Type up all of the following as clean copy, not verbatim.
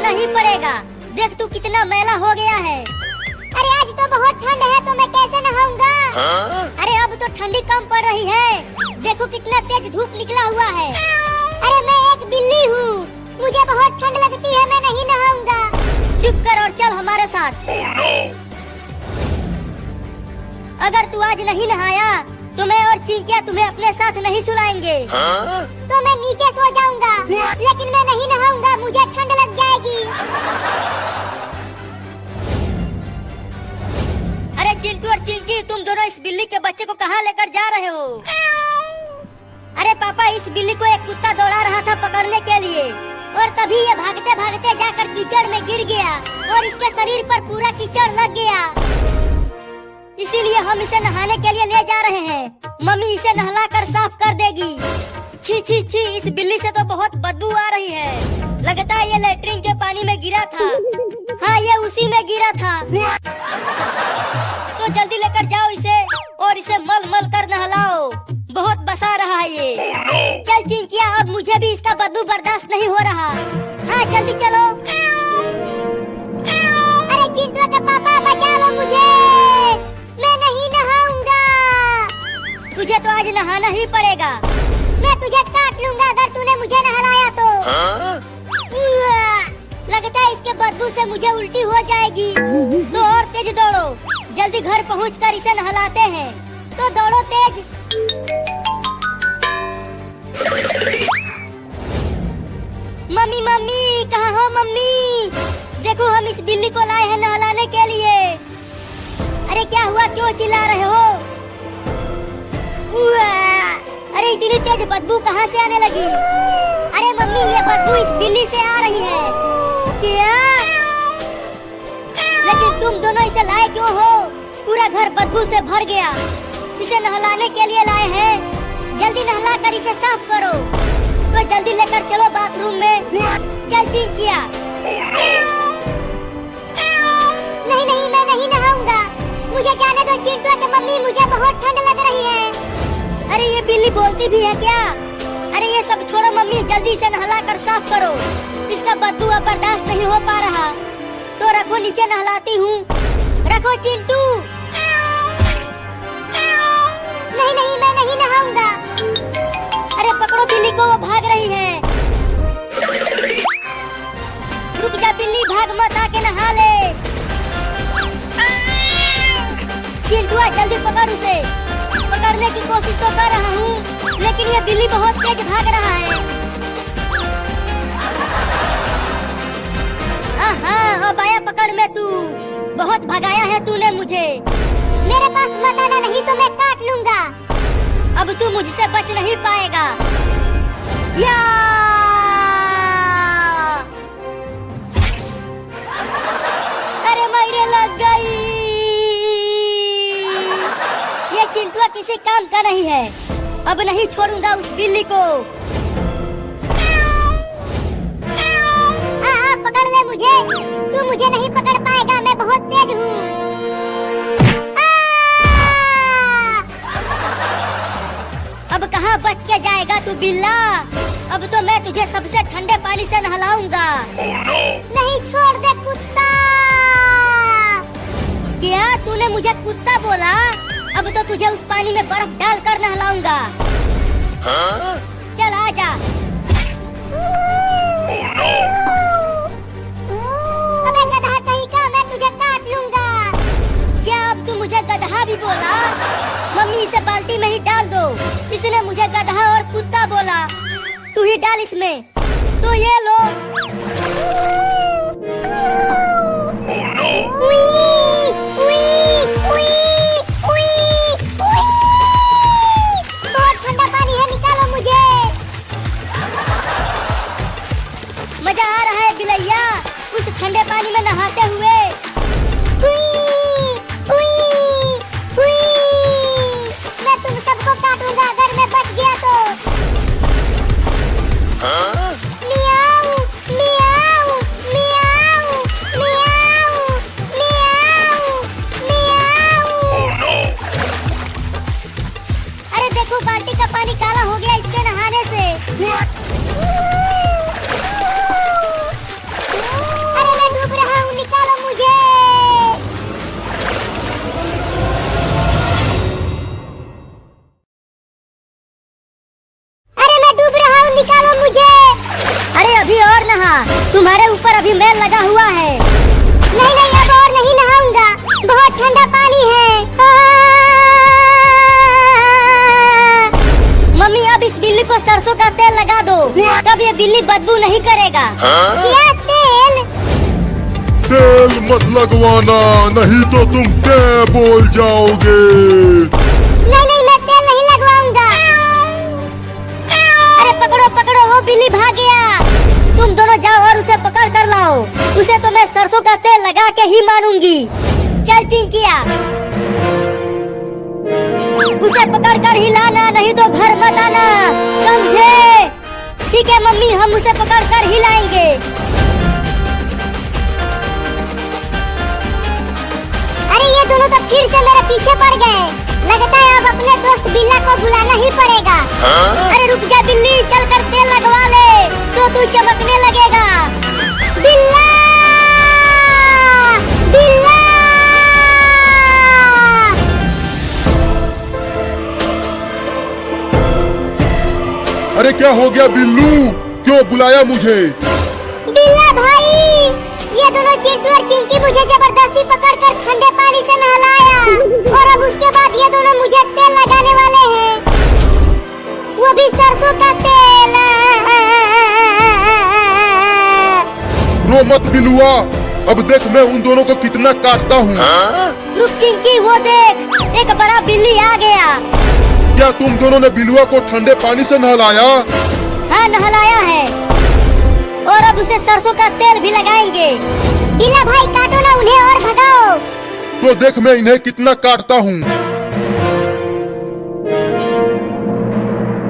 नहाना ही पड़ेगा। देख तू कितना मैला हो गया है। अरे आज तो बहुत ठंड है तो मैं कैसे नहाऊंगा? अरे अब तो ठंडी कम पड़ रही है। देखो कितना तेज धूप निकला हुआ है। अरे मैं एक बिल्ली हूँ, मुझे बहुत ठंड लगती है, मैं नहीं नहाऊंगा। चुप कर और चल हमारे साथ। अगर तू आज नहीं नहाया तो मैं और चिंकिया तुम्हें अपने साथ नहीं सुलाएंगे। तो मैं नीचे सो जाऊंगा, लेकिन मैं नहीं नहाऊंगा, मुझे ठंड लग जाएगी। अरे चिंटू और चिंकी, तुम दोनों इस बिल्ली के बच्चे को कहाँ लेकर जा रहे हो? अरे पापा, इस बिल्ली को एक कुत्ता दौड़ा रहा था पकड़ने के लिए, और तभी ये भागते भागते जाकर कीचड़ में गिर गया और इसके शरीर पर पूरा कीचड़ लग गया। इसीलिए हम इसे नहाने के लिए ले जा रहे हैं। मम्मी इसे नहलाकर साफ कर देगी। छी छी छी, इस बिल्ली से तो बहुत बदबू आ रही है। लगता है ये लेटरिन के पानी में गिरा था। हाँ, ये उसी में गिरा था। तो जल्दी लेकर जाओ इसे और इसे मल मल कर नहलाओ। बहुत बसा रहा है ये। चल चिंकिया, अब मुझे भी इसका बदबू बर्दाश्त नहीं हो रहा। हाँ जल्दी चलो। अरे चिंटू के पापा, बचा लो मुझे, मैं नहीं नहाऊंगा। तुझे तो आज नहाना ही पड़ेगा। मैं तुझे काट लूंगा अगर तूने मुझे नहलाया तो। लगता है इसके बदबू से मुझे उल्टी हो जाएगी। तो और तेज दौड़ो, जल्दी घर पहुंचकर इसे नहलाते हैं। तो दौड़ो तेज। मम्मी मम्मी, कहाँ हो मम्मी? देखो हम इस बिल्ली को लाए हैं नहलाने के लिए। अरे क्या हुआ, क्यों चिल्ला रहे हो? अरे इतनी तेज बदबू कहाँ से आने लगी? अरे मम्मी, ये बदबू इस बिल्ली से आ रही है। क्या? लेकिन तुम दोनों इसे लाए क्यों हो? पूरा घर बदबू से भर गया। इसे नहलाने के लिए लाए हैं। जल्दी नहला कर इसे साफ करो। तो जल्दी लेकर चलो बाथरूम में। चल चिंकिया। नहीं नहीं, मैं नहीं नहाऊंगा, मुझे जाने दो चिंटू के मम्मी, मुझे बहुत ठंड लग रही है। अरे ये बिल्ली बोलती भी है क्या? अरे ये सब छोड़ो मम्मी, जल्दी से नहला कर साफ करो। इसका बदबू अब बर्दाश्त नहीं हो पा रहा। तो रखो, नीचे नहलाती हूँ। रखो चिंटू। नहीं नहीं, मैं नहीं नहाऊंगा। अरे पकड़ो बिल्ली को, वो भाग रही है। रुक जा बिल्ली, भाग मत, आके नहा ले। चिंटुआ जल्दी पकड़ उसे। पकड़ने की कोशिश तो कर रहा हूँ, लेकिन ये बिल्ली बहुत तेज भाग रहा है। हाँ, अब आया पकड़ में तू। बहुत भगाया है तूने मुझे। मेरे पास मत आना, नहीं तो मैं काट लूंगा। अब तू मुझसे बच नहीं पाएगा। या! अरे मेरे लग गई। ये चिंटुआ किसी काम का नहीं है। अब नहीं छोड़ूंगा उस बिल्ली को। पकड़ ले मुझे, तू मुझे नहीं पकड़ पाएगा, मैं बहुत तेज हूँ। अब कहाँ बच के जाएगा तू बिल्ला? अब तो मैं तुझे सबसे ठंडे पानी से नहलाऊंगा। नहीं, छोड़ दे कुत्ता। क्या तूने मुझे कुत्ता बोला? अब तो तुझे उस पानी में बर्फ डालकर नहलाऊंगा। चल आजा। अबे गधा कहीं का, मैं तुझे काट लूंगा। क्या अब तू मुझे गधा भी बोला? मम्मी इसे बाल्टी में ही डाल दो। इसने मुझे गधा और कुत्ता बोला। तू ही डाल इसमें। तो ये लो। बहुत ठंडा पानी है, निकालो मुझे। मजा आ रहा है बिलैया उस ठंडे पानी में नहाते हुए। मैं तुम सबको काटूंगा अगर मैं बच गया तो। मियाऊ, मियाऊ, मियाऊ, मियाऊ, मियाऊ, मियाऊ। अरे देखो, बाल्टी का पानी काला हो गया इसके नहाने से। नहा, तुम्हारे ऊपर अभी मैल लगा हुआ है। नहीं नहीं, अब और नहीं नहाऊंगा, बहुत ठंडा पानी है। मम्मी अब इस बिल्ली को सरसों का तेल लगा दो, तब ये बिल्ली बदबू नहीं करेगा। क्या तेल? तेल मत लगवाना, नहीं तो तुम क्या बोल जाओगे। नहीं नहीं, मैं तेल नहीं लगवाऊंगा। अरे पकड़ो पकड़ो, वो बिल्ली भाग गया। तुम दोनों जाओ और उसे पकड़ कर लाओ, उसे तो मैं सरसों का तेल लगा के ही मानूंगी। चल चिंकिया, उसे पकड़ कर ही लाना, नहीं तो घर मत आना, समझे? ठीक है मम्मी, हम उसे पकड़ कर ही लाएंगे। अरे ये दोनों तो फिर से मेरे पीछे पड़ गए। लगता है अब अपने दोस्त बिल्ला को बुलाना ही पड़ेगा। अरे रुक जा बिल्ली, चल कर तेल लगवा ले, तो तू चमकने लगेगा। बिल्ला! बिल्ला! अरे क्या हो गया बिल्लू, क्यों बुलाया मुझे? बिल्ला भाई, ये दोनों चिंटू और चिंकी मुझे जबरदस्ती पकड़कर ठंडे पानी से नहलाया, और अब उसके बाद ये दोनों मुझे तेल लगाने वाले हैं, वो भी सरसों का तेल। रो मत बिलुआ, अब देख मैं उन दोनों को कितना काटता हूँ। रुक चिंकी, वो देख, एक बड़ा बिल्ली आ गया। क्या तुम दोनों ने बिलुआ को ठंडे पानी से नहलाया? हाँ नहलाया है, और अब उसे सरसों का तेल भी लगाएंगे। बिल्ला भाई काटो ना उन्हें और भगाओ। तो देख मैं इन्हें कितना काटता हूँ।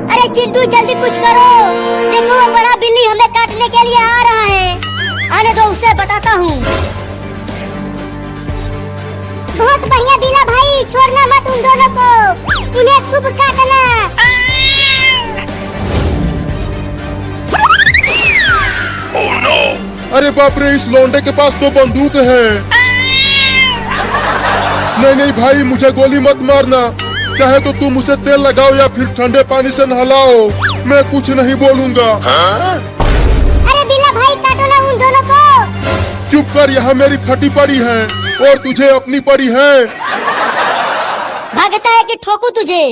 अरे चिंटू जल्दी कुछ करो, देखो वो बड़ा बिल्ली हमें काटने के लिए आ रहा है। आने दो, उसे बताता हूँ। बहुत बढ़िया बिल्ला भाई, छोड़ना मत उन दोनों को, उन्हें खूब काटना। अरे बाप रे, इस लौंडे के पास तो बंदूक है। नहीं नहीं भाई, मुझे गोली मत मारना, चाहे तो तुम उसे तेल लगाओ या फिर ठंडे पानी से नहलाओ, मैं कुछ नहीं बोलूँगा। अरे बिल्ला भाई काटो ना उन दोनों को। चुप कर, यहाँ मेरी फटी पड़ी है और तुझे अपनी पड़ी है। भागता है कि ठोकू तुझे?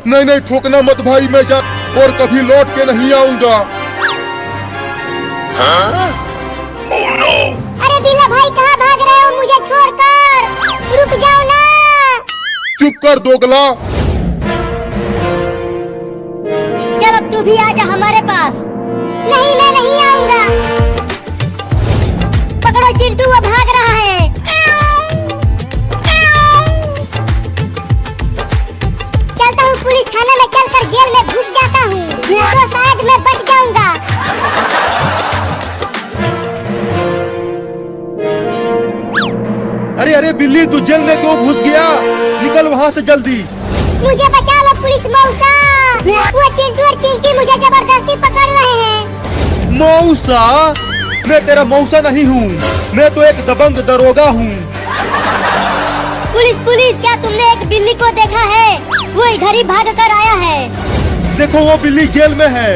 नहीं नहीं ठोकना मत भाई, मैं जा और कभी लौट के नहीं आऊँगा। अरे बिल्ला भाई कहाँ भाग रहे हो मुझे छोड़कर? रुक जाओ ना। चुप कर दोगला। चल अब तू भी आजा हमारे पास। नहीं मैं नहीं आऊंगा। पकड़ो चिंटू, वो भाग रहा है। चलता हूँ पुलिस थाने में, चलकर जेल में घुस जाता हूँ, तो शायद मैं बच जाऊंगा। अरे अरे बिल्ली, तू जेल में क्यों घुस गया? निकल वहाँ से जल्दी। मुझे बचा लो पुलिस मौसा, वो चिंटू और चिंकी मुझे जबरदस्ती पकड़ रहे हैं। मौसा? मैं तेरा मौसा नहीं हूँ, मैं तो एक दबंग दरोगा हूँ। पुलिस पुलिस, क्या तुमने एक बिल्ली को देखा है? वो इधर ही भाग कर आया है। देखो वो बिल्ली जेल में है।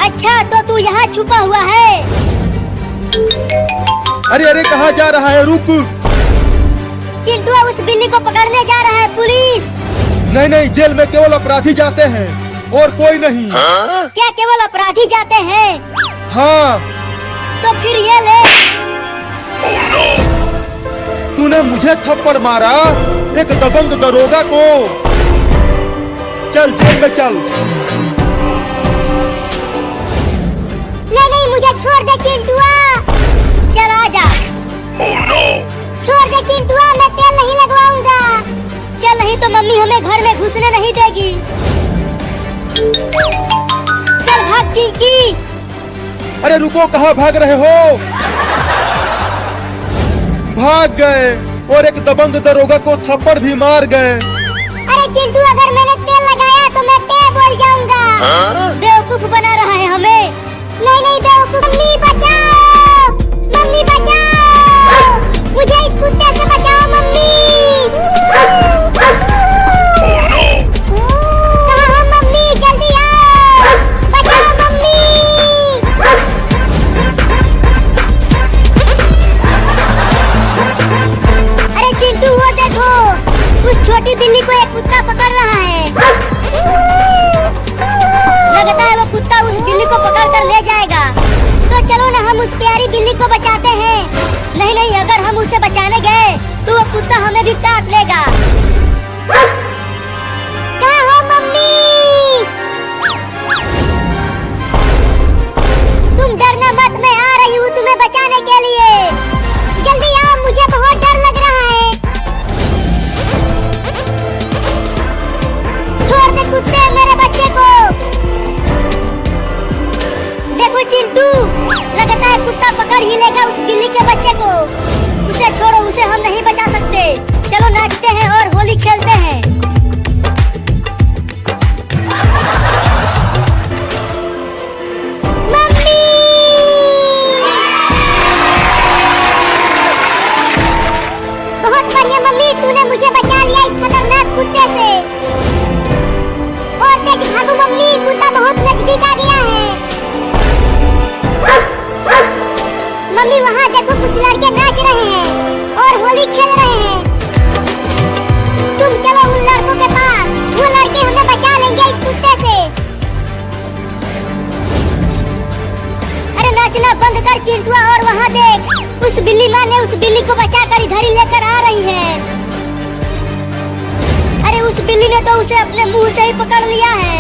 अच्छा तो तू यहाँ छुपा हुआ है? अरे अरे कहाँ जा रहा है? रुक। चिंटू उस बिल्ली को पकड़ने जा रहा है पुलिस। नहीं नहीं, जेल में केवल अपराधी जाते हैं और कोई नहीं। क्या केवल अपराधी जाते हैं? हाँ। तो फिर ये ले। तूने मुझे थप्पड़ मारा, एक दबंग दरोगा को। चल जेल में चल। नहीं नहीं मुझे छोड़ दे चिंटुआ। चल आजा। छोड़ दे चिंटुआ, मैं तेल नहीं लगवाऊंगा। चल, नहीं तो मम्मी हमें घर में घुसने नहीं देगी। चल भाग चिंकी। अरे रुको, कहाँ भाग रहे हो? भाग गए और एक दबंग दरोगा को थप्पड़ भी मार गए। अरे चिंटू, अगर मैंने तेल लगाया तो मैं टे बोल जाऊंगा। बेवकूफ बना रहा है हमें। नहीं नहीं बेवकूफ। मम्मी बचाओ, मम्मी बचाओ, मुझे इस कुत्ते से बचाओ मम्मी। कहाँ हो मम्मी? जल्दी आओ, बचाओ मम्मी। कुत्ता हमें भी काट लेगा। कहाँ हो मम्मी? तुम डरना मत, मैं आ रही हूँ तुम्हें बचाने के लिए। जल्दी आओ, मुझे बहुत डर लग रहा है। छोड़ दे कुत्ते मेरे बच्चे को। देखो चिंटू, लगता है कुत्ता पकड़ ही लेगा उस बिल्ली के बच्चे को। उसे छोड़ो, उसे हम नहीं बचा सकते। चलो नाचते हैं और होली खेलते हैं। मम्मी! बहुत बढ़िया मम्मी, तूने मुझे बचा लिया इस खतरनाक कुत्ते से। और तेज भागो मम्मी, कुत्ता बहुत नजदीक आ गया है। मम्मी वहाँ देखो, कुछ लड़के नाच रहे हैं और होली खेल रहे हैं। तुम चलो उन लड़कों के पास, वो लड़के हमें बचा लेंगे इस कुत्ते से। अरे नाचना बंद कर चिंटुआ, और वहाँ देख, उस बिल्ली माँ ने उस बिल्ली को बचाकर इधर ही लेकर आ रही है। अरे उस बिल्ली ने तो उसे अपने मुंह से ही पकड़ लिया है।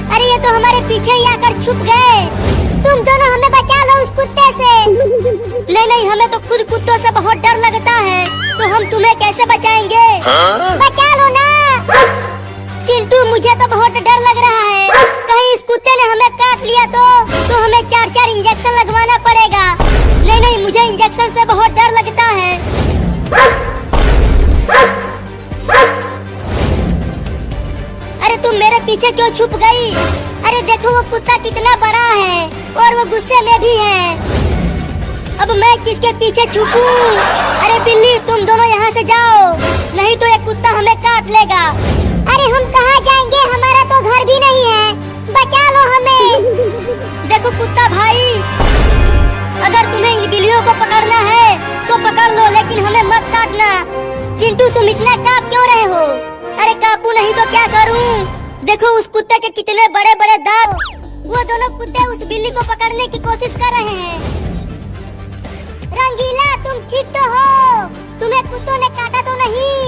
अरे ये तो हमारे पीछे ही आकर छुप गए। तुम दोनों हमें बचा लो उस कुत्ते से। नहीं नहीं, हमें तो खुद कुत्तों से बहुत डर लगता है, तो हम तुम्हें कैसे बचाएंगे? बचा लो ना। चिंटू, मुझे तो बहुत डर लग रहा है। कहीं इस कुत्ते ने हमें काट लिया तो हमें 4-4 इंजेक्शन लगवाना पड़ेगा। नहीं नहीं, मुझे इंजेक्शन से बहुत डर लगता है। अरे तुम मेरे पीछे क्यों छुप गई? अरे देखो वो कुत्ता कितना बड़ा है और वो गुस्से में भी है। अब मैं किसके पीछे छुपूं? अरे बिल्ली, तुम दोनों यहाँ से जाओ, नहीं तो ये कुत्ता हमें काट लेगा। अरे हम कहाँ जाएंगे, हमारा तो घर भी नहीं है। बचा लो हमें। देखो कुत्ता भाई, अगर तुम्हें इन बिल्लियों को पकड़ना है तो पकड़ लो, लेकिन हमें मत काटना। चिंटू, तुम इतना कांप क्यों रहे हो? अरे कांपू नहीं तो क्या करूं? देखो उस कुत्ते के कितने बड़े बड़े दांत। वो दोनों कुत्ते उस बिल्ली को पकड़ने की कोशिश कर रहे हैं। रंगीला, तुम ठीक तो हो? तुम्हें कुत्तों ने काटा तो नहीं?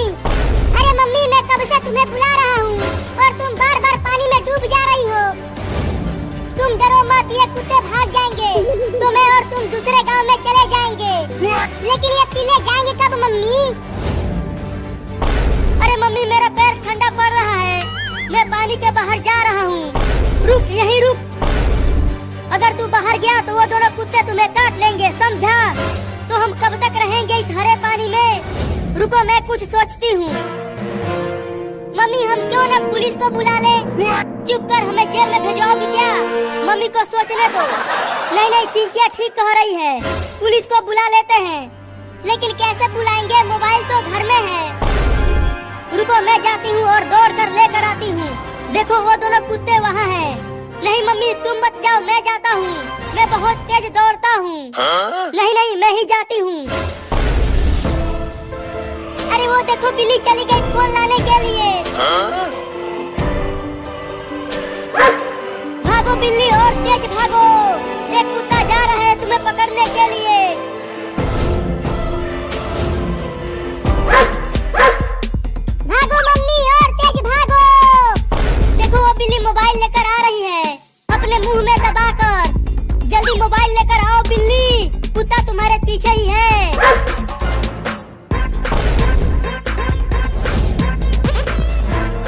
अरे मम्मी, मैं कब से तुम्हें बुला रहा हूँ और तुम बार बार पानी में डूब जा रही हो। तुम डरो मत, ये कुत्ते भाग जाएंगे तो मैं और तुम दूसरे गांव में चले जाएंगे। लेकिन ये पीले जाएंगे कब मम्मी? अरे मम्मी, मेरा पैर ठंडा पड़ रहा है, मैं पानी के बाहर जा रहा हूँ। रुक, यहीं रुक। अगर तू बाहर गया तो वो दोनों कुत्ते तुम्हें काट लेंगे, समझा? तो हम कब तक रहेंगे इस हरे पानी में? रुको, मैं कुछ सोचती हूँ। मम्मी, हम क्यों ना पुलिस को बुला ले? चुप कर, हमें जेल में भेजवाओगी क्या? मम्मी को सोचने दो। नहीं नहीं, चिंकिया ठीक कह रही है, पुलिस को बुला लेते हैं। लेकिन कैसे बुलाएंगे? मोबाइल तो घर में है। रुको, मैं जाती हूँ और दौड़ कर लेकर आती हूँ। देखो वो दोनों कुत्ते वहाँ हैं। नहीं मम्मी, तुम मत जाओ, मैं जाता हूँ। मैं बहुत तेज दौड़ता हूँ। नहीं नहीं, मैं ही जाती हूँ। अरे वो देखो, बिल्ली चली गई फोन लाने के लिए। भागो बिल्ली, और तेज भागो। एक कुत्ता जा रहा है तुम्हें पकड़ने के लिए। भागो मम्मी, और तेज भागो। देखो वो बिल्ली मोबाइल लेकर आ रही है, अपने मुंह में दबाकर। जल्दी मोबाइल लेकर आओ बिल्ली, कुत्ता तुम्हारे पीछे ही है।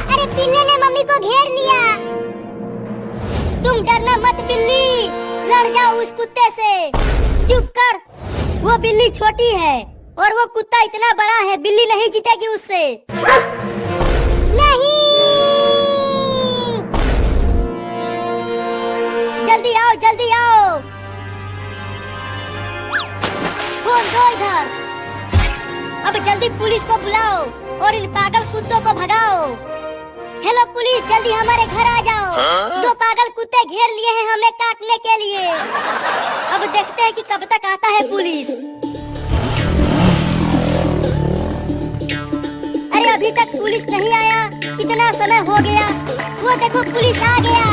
अरे बिल्ली ने मम्मी को घेर लिया। तुम डरना मत बिल्ली, लड़ जाओ उस कुत्ते से। चुप कर, वो बिल्ली छोटी है और वो कुत्ता इतना बड़ा है, बिल्ली नहीं जीतेगी उससे। नहीं, जल्दी आओ, जल्दी आओ। फोन दो इधर। अब जल्दी पुलिस को बुलाओ और इन पागल कुत्तों को भगाओ। हेलो पुलिस, जल्दी हमारे घर आ जाओ। 2 पागल कुत्ते घेर लिए हैं हमें काटने के लिए। अब देखते हैं कि कब तक आता है पुलिस। अरे अभी तक पुलिस नहीं आया, कितना समय हो गया। वो देखो पुलिस आ गया।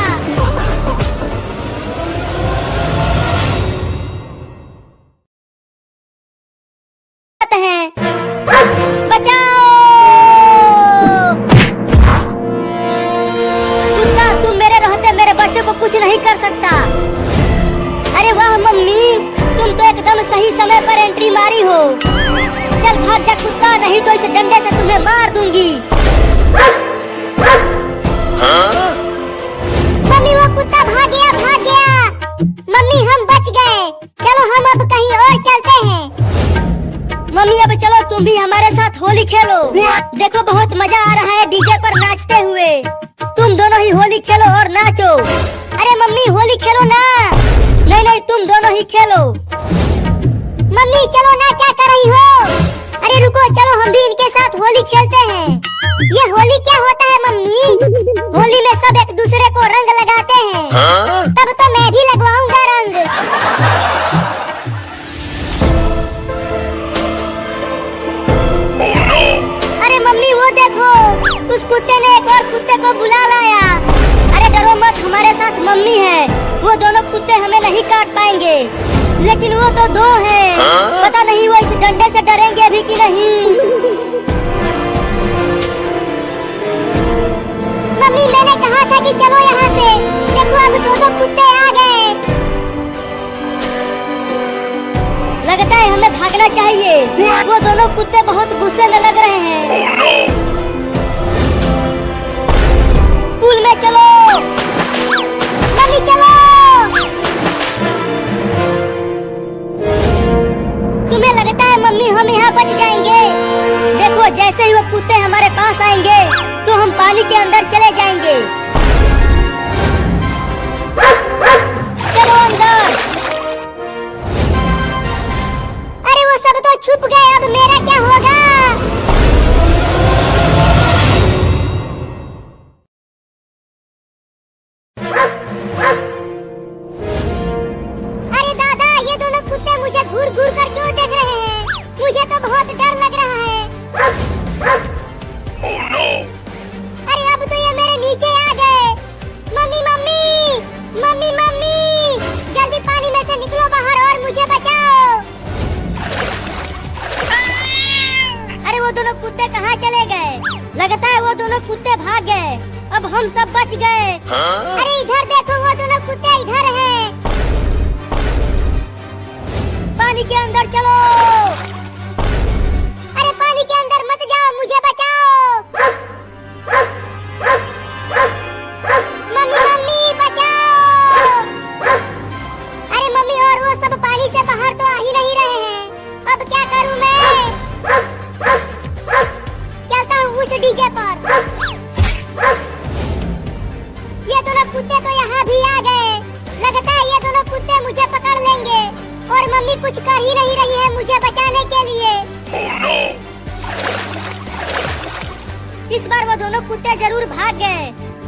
समय पर एंट्री मारी हो। चल भाग जा कुत्ता, नहीं तो इस डंडे से तुम्हें मार दूंगी। मम्मी वो कुत्ता भाग गया, भाग गया। मम्मी हम बच गए, चलो हम अब कहीं और चलते हैं। मम्मी अब चलो तुम भी हमारे साथ होली खेलो। देखो बहुत मजा आ रहा है डीजे पर नाचते हुए। तुम दोनों ही होली खेलो और नाचो। अरे मम्मी होली खेलो ना। नहीं नहीं तुम दोनों ही खेलो। मम्मी चलो ना, क्या कर रही हो? अरे रुको, चलो हम भी इनके साथ होली खेलते हैं। ये होली क्या होता है मम्मी? होली में सब एक दूसरे को रंग लगाते हैं। तब तो मैं भी लगवाऊंगा रंग। अरे मम्मी वो देखो, उस कुत्ते ने एक और कुत्ते को बुला लाया। अरे डरो मत, हमारे साथ मम्मी है। वो दोनों कुत्ते हमें नहीं काट पाएंगे, लेकिन वो तो दो हैं। पता नहीं वो इस डंडे से डरेंगे भी कि नहीं। मम्मी मैंने कहा था कि चलो यहाँ से। देखो अब दो कुत्ते आ गए। लगता है हमें भागना चाहिए। वो दोनों कुत्ते बहुत गुस्से में लग रहे हैं। पुल में चलो मम्मी चलो। तुम्हें लगता है मम्मी हम यहाँ बच जाएंगे? देखो जैसे ही वो कुत्ते हमारे पास आएंगे तो हम पानी के अंदर चले जाएंगे। चलो अंदर। अरे वो सब तो छुप गए, अब मेरा क्या होगा? अरे दादा, ये दोनों कुत्ते मुझे घूर घूर कर क्यों देख रहे हैं? मुझे तो बहुत डर लग रहा है। अरे अब तो ये मेरे नीचे आ गए। मम्मी मम्मी मम्मी मम्मी, जल्दी पानी में से निकलो बाहर और मुझे बचाओ। अरे वो दोनों कुत्ते कहाँ चले गए? लगता है वो दोनों कुत्ते भाग गए। अब हम सब बच गए। अरे इधर देखो, वो दोनों कुत्ते इधर हैं। पानी के अंदर चलो। अरे पानी के अंदर मत जाओ, मुझे बचाओ। मम्मी मम्मी बचाओ। अरे मम्मी और वो सब पानी से बाहर तो आ ही नहीं रहे हैं। अब क्या करूं मैं? चलता हूँ उस डीजे पर। ये दोनों कुत्ते तो यहाँ भी आ गए। लगता है ये दोनों कुत्ते मुझे पकड़ लेंगे और मम्मी कुछ कर ही नहीं रही है मुझे बचाने के लिए। इस बार वो दोनों कुत्ते जरूर भाग गए।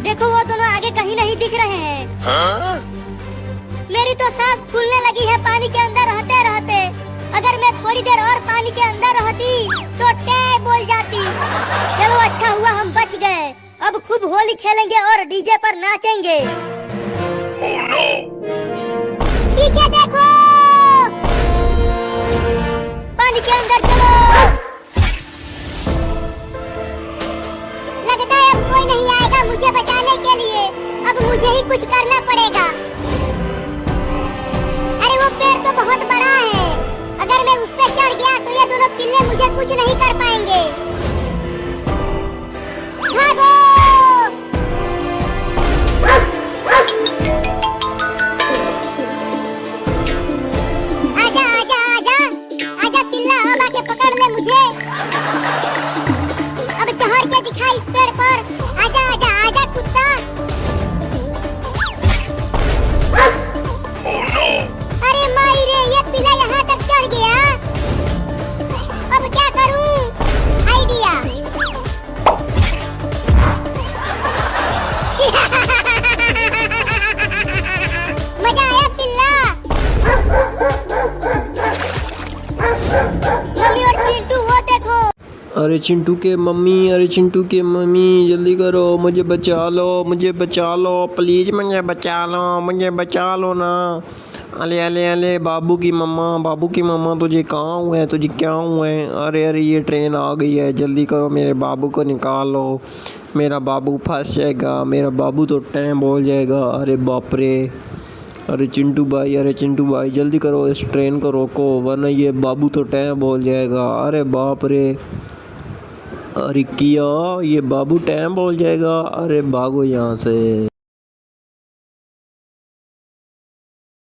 देखो वो दोनों आगे कहीं नहीं दिख रहे हैं। मेरी तो सांस फूलने लगी है पानी के अंदर रहते रहते। अगर मैं थोड़ी देर और पानी के अंदर रहती तो टे बोल जाती। चलो अच्छा हुआ हम बच गए। अब खूब होली खेलेंगे और डीजे पर नाचेंगे। पीछे देखो। पानी के अंदर चलो। लगता है अब कोई नहीं आएगा मुझे बचाने के लिए। अब मुझे ही कुछ करना पड़ेगा। अरे वो पेड़ तो बहुत बड़ा है। अगर मैं उस पे चढ़ गया तो ये दोनों पिल्ले मुझे कुछ नहीं कर पाएंगे। भागो। आजा आजा आजा आजा पिल्ला, अब आके पकड़ ले मुझे। अब चढ़ के दिखा इस पेड़ पर। आजा आजा आजा कुत्ता। अरे माई रे, ये पिल्ला यहाँ तक चढ़ गया। अब क्या करूं? आइडिया। मजा आया पिल्ला। मम्मी और चिंटू वो देखो। अरे चिंटू के मम्मी, अरे चिंटू के मम्मी, जल्दी करो, मुझे बचा लो, मुझे बचा लो, प्लीज मुझे बचा लो, मुझे बचा लो ना। अले अले अले बाबू की मम्मा तुझे कहाँ हुए, तुझे क्या हुए? अरे अरे ये ट्रेन आ गई है, जल्दी करो, मेरे बाबू को निकालो, मेरा बाबू फंस जाएगा, मेरा बाबू तो टैम बोल जाएगा। अरे बाप रे, अरे चिंटू भाई जल्दी करो, इस ट्रेन को रोको वरना ये बाबू तो टाइम बोल जाएगा। अरे बाप रे, अरे किया ये बाबू टाइम बोल जाएगा। अरे भागो यहाँ से।